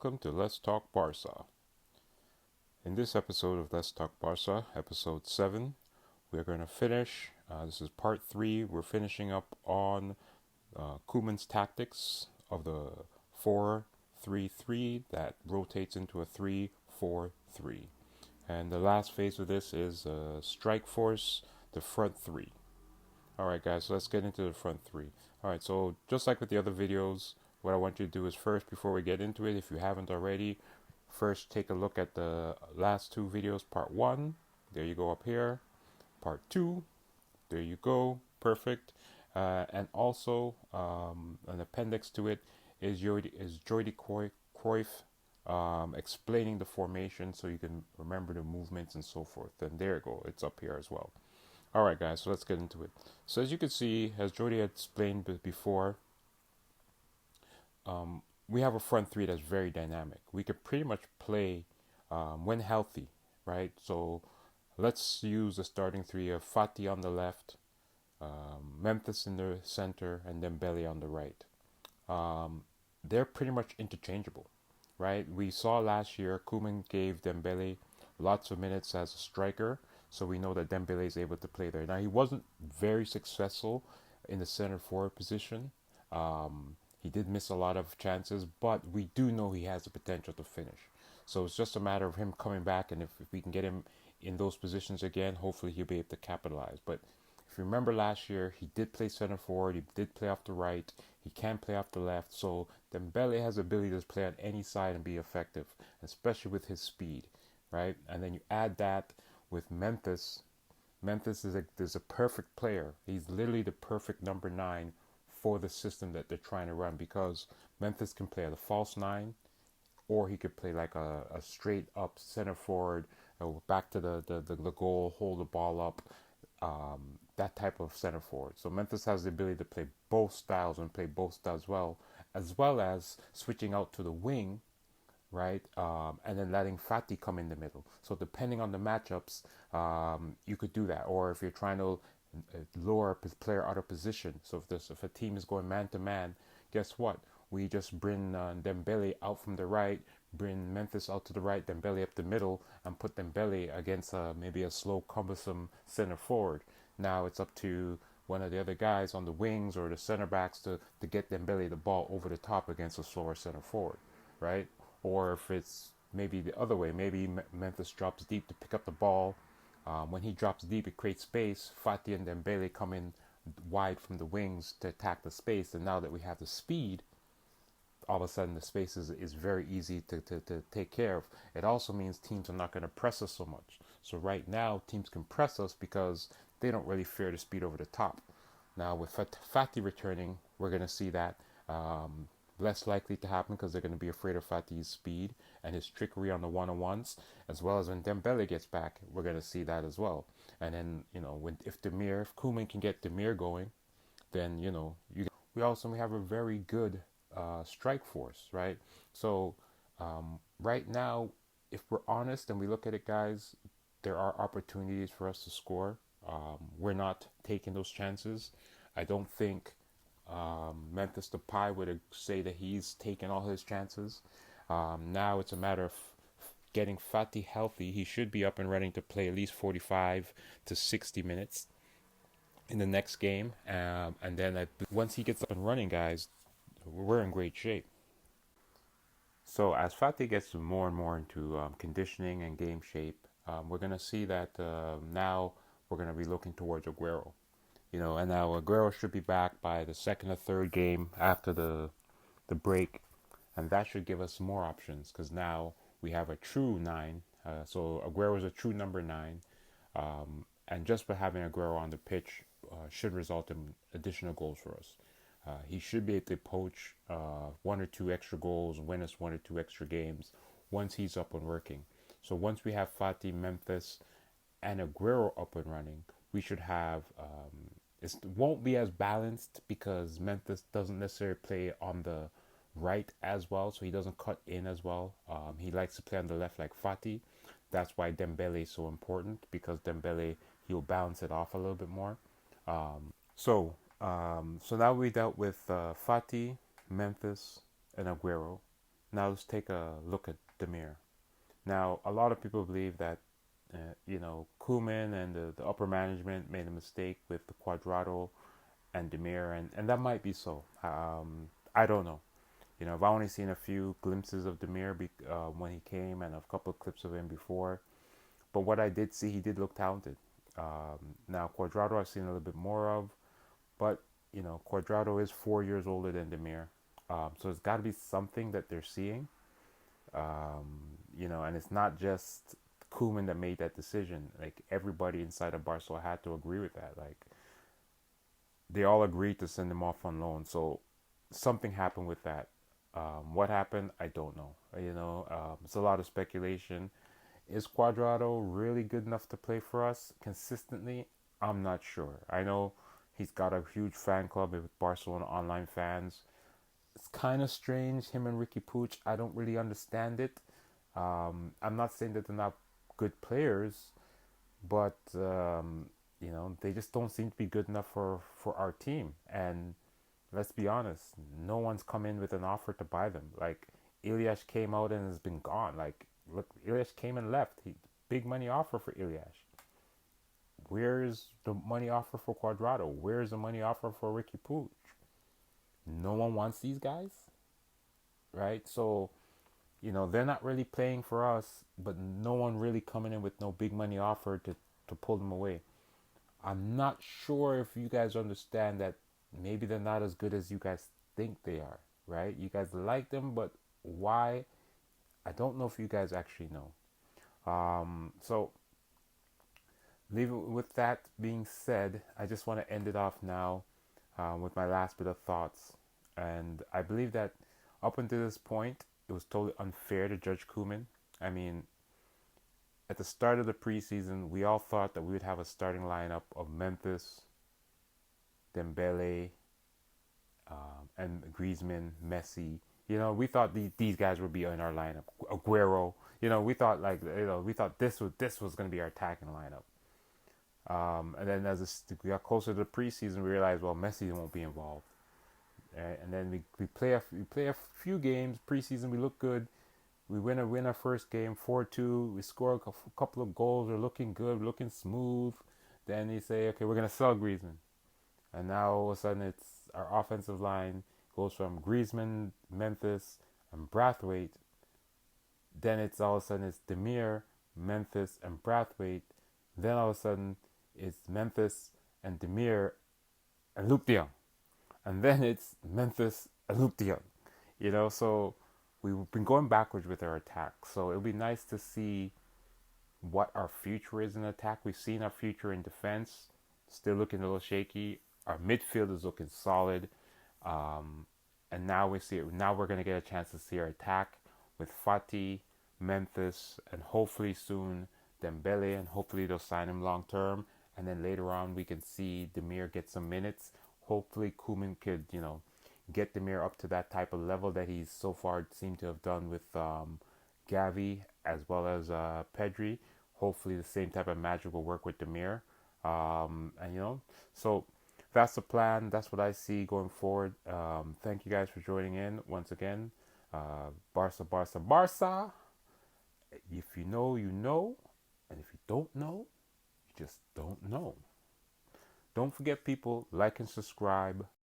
welcome to Let's Talk Barca. In this episode of Let's Talk Barca, episode 7, we're going to finish. This is part 3. We're finishing up on Koeman's tactics of the 4-3-3 that rotates into a 3-4-3. And the last phase of this is strike force, the front 3. Alright guys, so let's get into the front 3. Alright, so just like with the other videos, what I want you to do is first, before we get into it, if you haven't already, first take a look at the last 2 videos. Part 1, there you go up here. Part 2, there you go, perfect. And also, an appendix to it is Jordi Cruyff explaining the formation so you can remember the movements and so forth. And there you go, it's up here as well. Alright guys, so let's get into it. So as you can see, as Jordi had explained before, we have a front 3 that's very dynamic. We could pretty much play when healthy, right? So let's use the starting 3 of Fati on the left, Memphis in the center, and Dembele on the right. They're pretty much interchangeable, right? We saw last year Koeman gave Dembele lots of minutes as a striker, so we know that Dembele is able to play there. Now, he wasn't very successful in the center forward position. He did miss a lot of chances, but we do know he has the potential to finish. So it's just a matter of him coming back, and if we can get him in those positions again, hopefully he'll be able to capitalize. But if you remember last year, he did play center forward, he did play off the right, he can play off the left. So Dembele has the ability to play on any side and be effective, especially with his speed, right? And then you add that with Memphis. Memphis is a perfect player. He's literally the perfect number 9 for the system that they're trying to run, because Memphis can play at a false 9, or he could play like a straight up center forward, back to the goal, hold the ball up, that type of center forward. So Memphis has the ability to play both styles and play both styles well as switching out to the wing, right? And then letting Fati come in the middle. So depending on the matchups, you could do that. Or if you're trying to lower a player out of position. So if a team is going man to man, guess what? We just bring Dembele out from the right, bring Memphis out to the right, Dembele up the middle, and put Dembele against maybe a slow, cumbersome center forward. Now it's up to one of the other guys on the wings or the center backs to get Dembele the ball over the top against a slower center forward, right? Or if it's maybe the other way, maybe Memphis drops deep to pick up the ball. When he drops deep, it creates space. Fati and Dembele come in wide from the wings to attack the space. And now that we have the speed, all of a sudden the space is very easy to take care of. It also means teams are not going to press us so much. So right now, teams can press us because they don't really fear the speed over the top. Now with Fati returning, we're going to see that less likely to happen because they're going to be afraid of Fati's speed and his trickery on the one-on-ones, as well as when Dembele gets back, we're going to see that as well. And then, if Koeman can get Demir going, then, we also have a very good strike force, right? So right now, if we're honest and we look at it, guys, there are opportunities for us to score. We're not taking those chances. I don't think Memphis Depay would say that he's taken all his chances. Now it's a matter of getting Fati healthy. He should be up and running to play at least 45 to 60 minutes in the next game. And then once he gets up and running, guys, we're in great shape. So as Fati gets more and more into conditioning and game shape, we're going to see that now we're going to be looking towards Aguero. And now Aguero should be back by the second or third game after the break, and that should give us more options because now we have a true 9. So Aguero is a true number 9, and just by having Aguero on the pitch should result in additional goals for us. He should be able to poach 1 or 2 extra goals, win us 1 or 2 extra games once he's up and working. So once we have Fati, Memphis, and Aguero up and running, we should have it won't be as balanced because Memphis doesn't necessarily play on the right as well, so he doesn't cut in as well. He likes to play on the left like Fati. That's why Dembele is so important, because Dembele, he'll balance it off a little bit more. So now we dealt with Fati, Memphis, and Aguero. Now let's take a look at Demir. Now, a lot of people believe that Koeman and the upper management made a mistake with the Quadrado and Demir, and that might be so. I don't know. I've only seen a few glimpses of Demir when he came, and a couple of clips of him before. But what I did see, he did look talented. Now Quadrado, I've seen a little bit more of, but Quadrado is 4 years older than Demir, so it's got to be something that they're seeing. And it's not just Koeman that made that decision. Like everybody inside of Barcelona had to agree with that. Like they all agreed to send him off on loan. So something happened with that. What happened? I don't know. It's a lot of speculation. Is Quadrado really good enough to play for us consistently? I'm not sure. I know he's got a huge fan club with Barcelona online fans. It's kind of strange, him and Ricky Puig. I don't really understand it. I'm not saying that they're not good players, but they just don't seem to be good enough for our team. And let's be honest, no one's come in with an offer to buy them. Like Ilias came out and has been gone. Like look, Ilias came and left. Big money offer for Ilias. Where's the money offer for Quadrado? Where's the money offer for Ricky Puig? No one wants these guys, right? So they're not really playing for us, but no one really coming in with no big money offer to pull them away. I'm not sure if you guys understand that maybe they're not as good as you guys think they are, right? You guys like them, but why? I don't know if you guys actually know. So, leave it with that being said, I just want to end it off now with my last bit of thoughts. And I believe that up until this point, it was totally unfair to judge Koeman. I mean, at the start of the preseason, we all thought that we would have a starting lineup of Memphis, Dembele, and Griezmann, Messi. We thought these guys would be in our lineup. Aguero. We thought this was going to be our attacking lineup. And then we got closer to the preseason, we realized, well, Messi won't be involved. Right? And then we play a few games preseason. We look good. We win our first game 4-2. We score a couple of goals. We're looking good. We're looking smooth. Then they say, okay, we're gonna sell Griezmann, and now all of a sudden it's our offensive line goes from Griezmann, Memphis, and Brathwaite. Then it's all of a sudden it's Demir, Memphis, and Brathwaite. Then all of a sudden it's Memphis and Demir and Luke de Jong. And then it's Memphis and Luke de Jong. So we've been going backwards with our attack. So it'll be nice to see what our future is in attack. We've seen our future in defense, still looking a little shaky. Our midfield is looking solid, and now we see it. Now we're gonna get a chance to see our attack with Fati, Memphis, and hopefully soon Dembele, and hopefully they'll sign him long term. And then later on, we can see Demir get some minutes. Hopefully, Koeman could get Demir up to that type of level that he's so far seemed to have done with Gavi as well as Pedri. Hopefully, the same type of magic will work with Demir. And so that's the plan. That's what I see going forward. Thank you guys for joining in once again. Barca, Barca, Barca. If you know, you know. And if you don't know, you just don't know. Don't forget, people, like and subscribe.